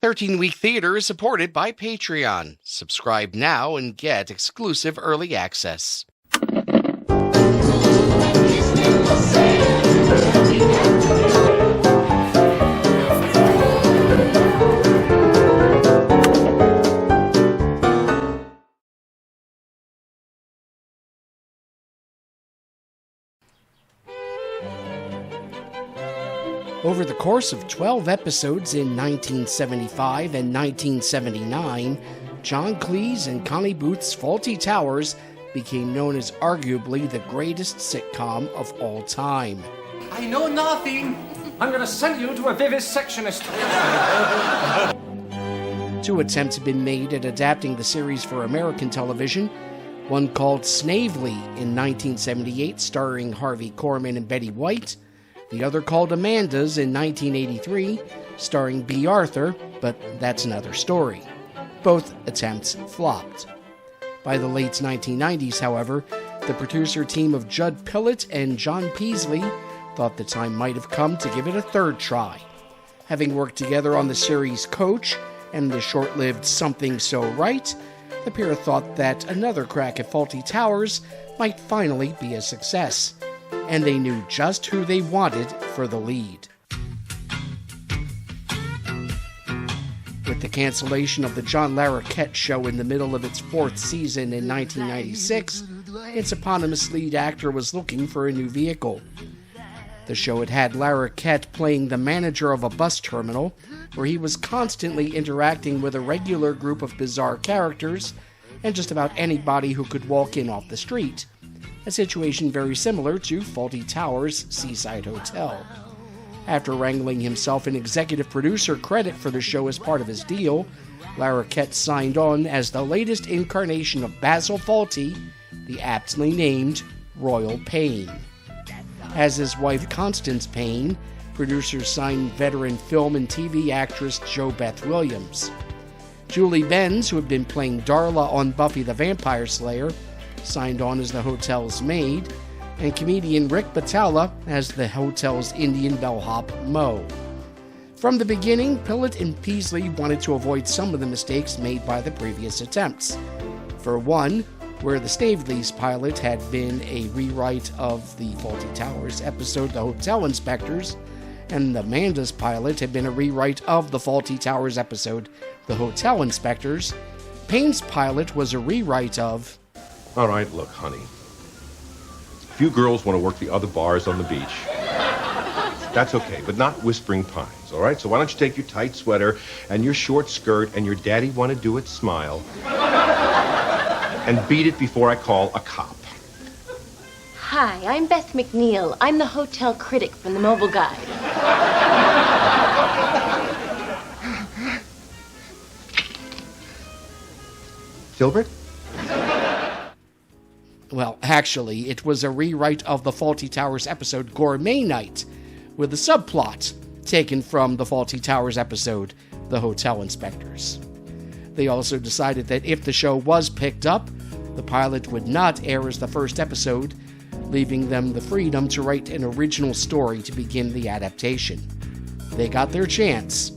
13-Week Theater is supported by Patreon. Subscribe now and get exclusive early access. Over the course of 12 episodes in 1975 and 1979, John Cleese and Connie Booth's Fawlty Towers became known as arguably the greatest sitcom of all time. I know nothing. I'm going to send you to a vivisectionist. 2 attempts have been made at adapting the series for American television. One called Snavely in 1978, starring Harvey Korman and Betty White. The other called Amanda's in 1983, starring B. Arthur, but that's another story. Both attempts flopped. By the late 1990s, however, the producer team of Judd Pillett and John Peasley thought the time might have come to give it a third try. Having worked together on the series Coach and the short-lived Something So Right, the pair thought that another crack at Fawlty Towers might finally be a success. And they knew just who they wanted for the lead. With the cancellation of the John Larroquette show in the middle of its 4th season in 1996, its eponymous lead actor was looking for a new vehicle. The show had had Larroquette playing the manager of a bus terminal, where he was constantly interacting with a regular group of bizarre characters and just about anybody who could walk in off the street. A situation very similar to Fawlty Towers' Seaside Hotel. After wrangling himself an executive producer credit for the show as part of his deal, Larroquette signed on as the latest incarnation of Basil Fawlty, the aptly named Royal Payne. As his wife Constance Payne, producers signed veteran film and TV actress JoBeth Williams. Julie Benz, who had been playing Darla on Buffy the Vampire Slayer, signed on as the hotel's maid, and comedian Rick Batalla as the hotel's Indian bellhop Mo. From the beginning, Pillett and Peasley wanted to avoid some of the mistakes made by the previous attempts. For one, where the Snavely's pilot had been a rewrite of the Fawlty Towers episode The Hotel Inspectors, and Amanda's pilot had been a rewrite of the Fawlty Towers episode The Hotel Inspectors, Payne's pilot was a rewrite of... All right, look, honey. If you girls want to work the other bars on the beach, that's okay, but not Whispering Pines, all right? So why don't you take your tight sweater and your short skirt and your daddy want to do it smile and beat it before I call a cop. Hi, I'm Beth McNeil. I'm the hotel critic from the Mobile Guide. Gilbert? Well, actually, it was a rewrite of the Fawlty Towers episode Gourmet Night, with a subplot taken from the Fawlty Towers episode The Hotel Inspectors. They also decided that if the show was picked up, the pilot would not air as the first episode, leaving them the freedom to write an original story to begin the adaptation. They got their chance.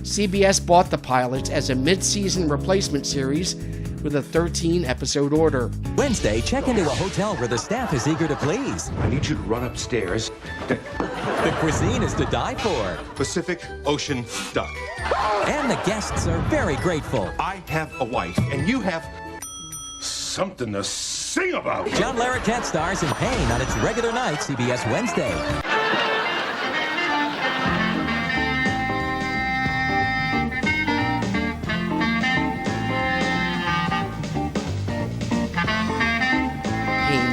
CBS bought the pilot as a mid-season replacement series with a 13-episode order. Wednesday, check into a hotel where the staff is eager to please. I need you to run upstairs. The cuisine is to die for. Pacific Ocean duck. And the guests are very grateful. I have a wife, and you have something to sing about. John Larroquette stars in Payne on its regular night, CBS Wednesday.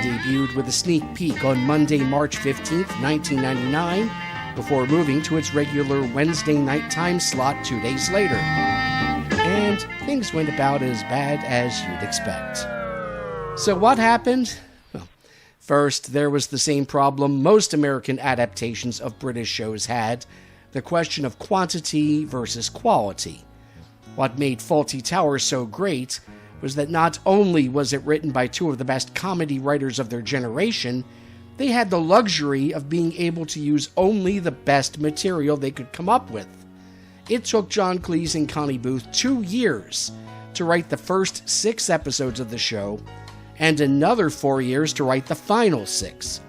Debuted with a sneak peek on Monday, March 15th, 1999, before moving to its regular Wednesday night time slot 2 days later. And things went about as bad as you'd expect. So what happened? Well, first, there was the same problem most American adaptations of British shows had, the question of quantity versus quality. What made Fawlty Towers so great was that not only was it written by 2 of the best comedy writers of their generation, they had the luxury of being able to use only the best material they could come up with. It took John Cleese and Connie Booth 2 years to write the first 6 episodes of the show, and another 4 years to write the final 6.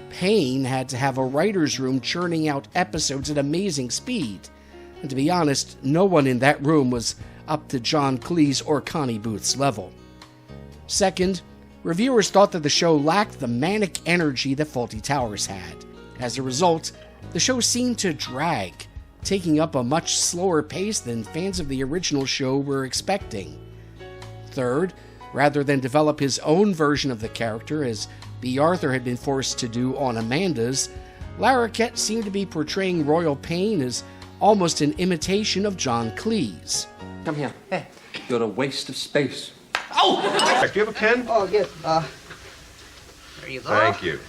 Payne had to have a writer's room churning out episodes at amazing speed, and to be honest, no one in that room was up to John Cleese or Connie Booth's level. Second, reviewers thought that the show lacked the manic energy that Fawlty Towers had. As a result, the show seemed to drag, taking up a much slower pace than fans of the original show were expecting. Third, rather than develop his own version of the character, as B. Arthur had been forced to do on Amanda's, Larroquette seemed to be portraying Royal Payne as almost an imitation of John Cleese. Come here. You're a waste of space. Oh! Do you have a pen? Oh, yes. There you go. Thank you.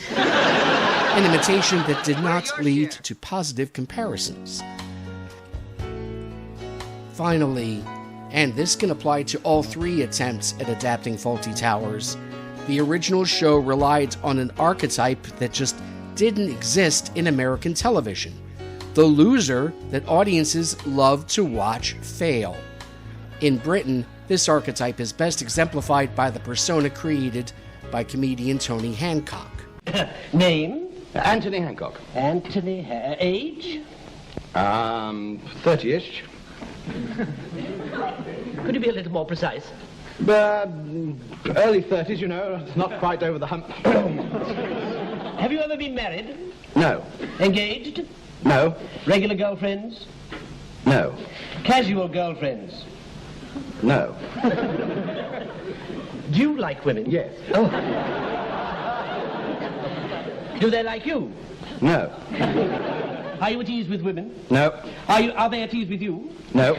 An imitation that did not lead to positive comparisons. Finally, and this can apply to all 3 attempts at adapting Fawlty Towers, the original show relied on an archetype that just didn't exist in American television. The loser that audiences love to watch fail. In Britain, this archetype is best exemplified by the persona created by comedian Tony Hancock. Name? Anthony Hancock. Anthony. Age? 30-ish. Could you be a little more precise? Early 30s, you know, not quite over the hump. Have you ever been married? No. Engaged? No. Regular girlfriends? No. Casual girlfriends? No. Do you like women? Yes. Oh. Do they like you? No. Are you at ease with women? No. Are they at ease with you? No.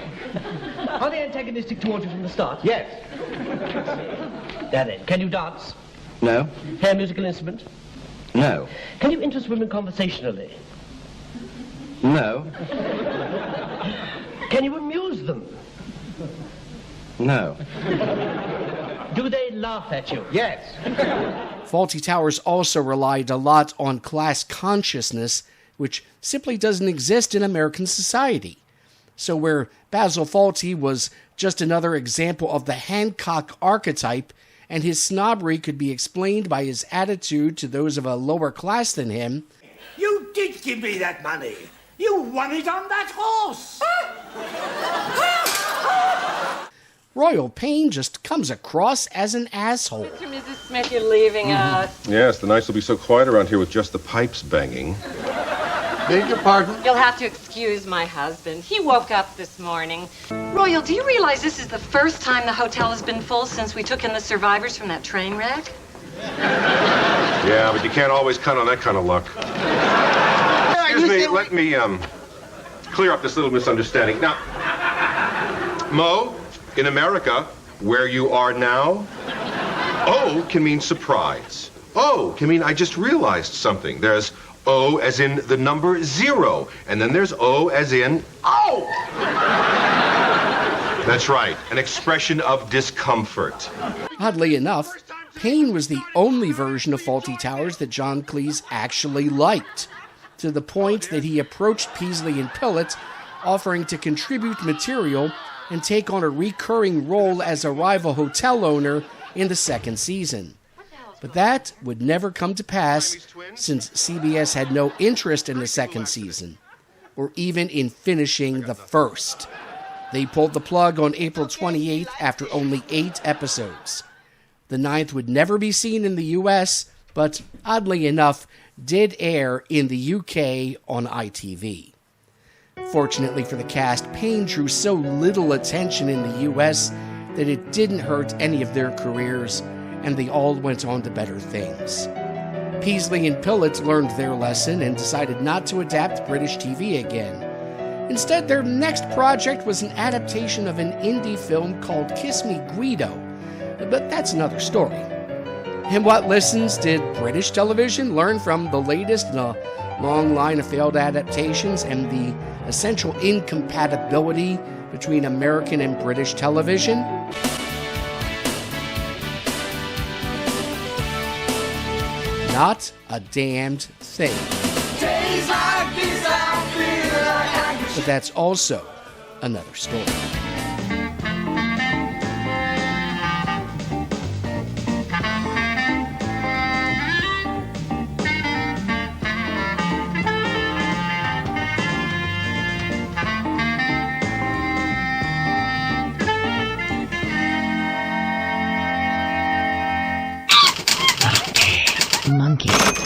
Are they antagonistic towards you from the start? Yes. Now then, can you dance? No. Play a musical instrument? No. Can you interest women conversationally? No. Can you amuse them? No. Do they laugh at you? Yes. Fawlty Towers also relied a lot on class consciousness, which simply doesn't exist in American society. So where Basil Fawlty was just another example of the Hancock archetype, and his snobbery could be explained by his attitude to those of a lower class than him, You did give me that money. You won it on that horse. Royal Payne just comes across as an asshole. Mr. and Mrs. Smith, you're leaving us. Yes, the nights will be so quiet around here with just the pipes banging. Beg your pardon? You'll have to excuse my husband. He woke up this morning. Royal, do you realize this is the first time the hotel has been full since we took in the survivors from that train wreck? Yeah, but you can't always count on that kind of luck. Excuse me, let me clear up this little misunderstanding. Now, Mo, in America, where you are now, O can mean surprise. O can mean I just realized something. There's O as in the number 0, and then there's O as in oh! That's right, an expression of discomfort. Oddly enough, Payne was the only version of Fawlty Towers that John Cleese actually liked, to the point that he approached Peasley and Pillett, offering to contribute material and take on a recurring role as a rival hotel owner in the 2nd season. But that would never come to pass, since CBS had no interest in the 2nd season, or even in finishing the 1st. They pulled the plug on April 28th after only 8 episodes. The 9th would never be seen in the US, but oddly enough, did air in the UK on ITV. Fortunately for the cast, Payne drew so little attention in the US that it didn't hurt any of their careers, and they all went on to better things. Peasley and Pillett learned their lesson and decided not to adapt British TV again. Instead, their next project was an adaptation of an indie film called Kiss Me Guido, but that's another story. In what lessons did British television learn from the latest in a long line of failed adaptations and the essential incompatibility between American and British television? Not a damned thing. Days like this, I feel like I could But that's also another story. Monkey.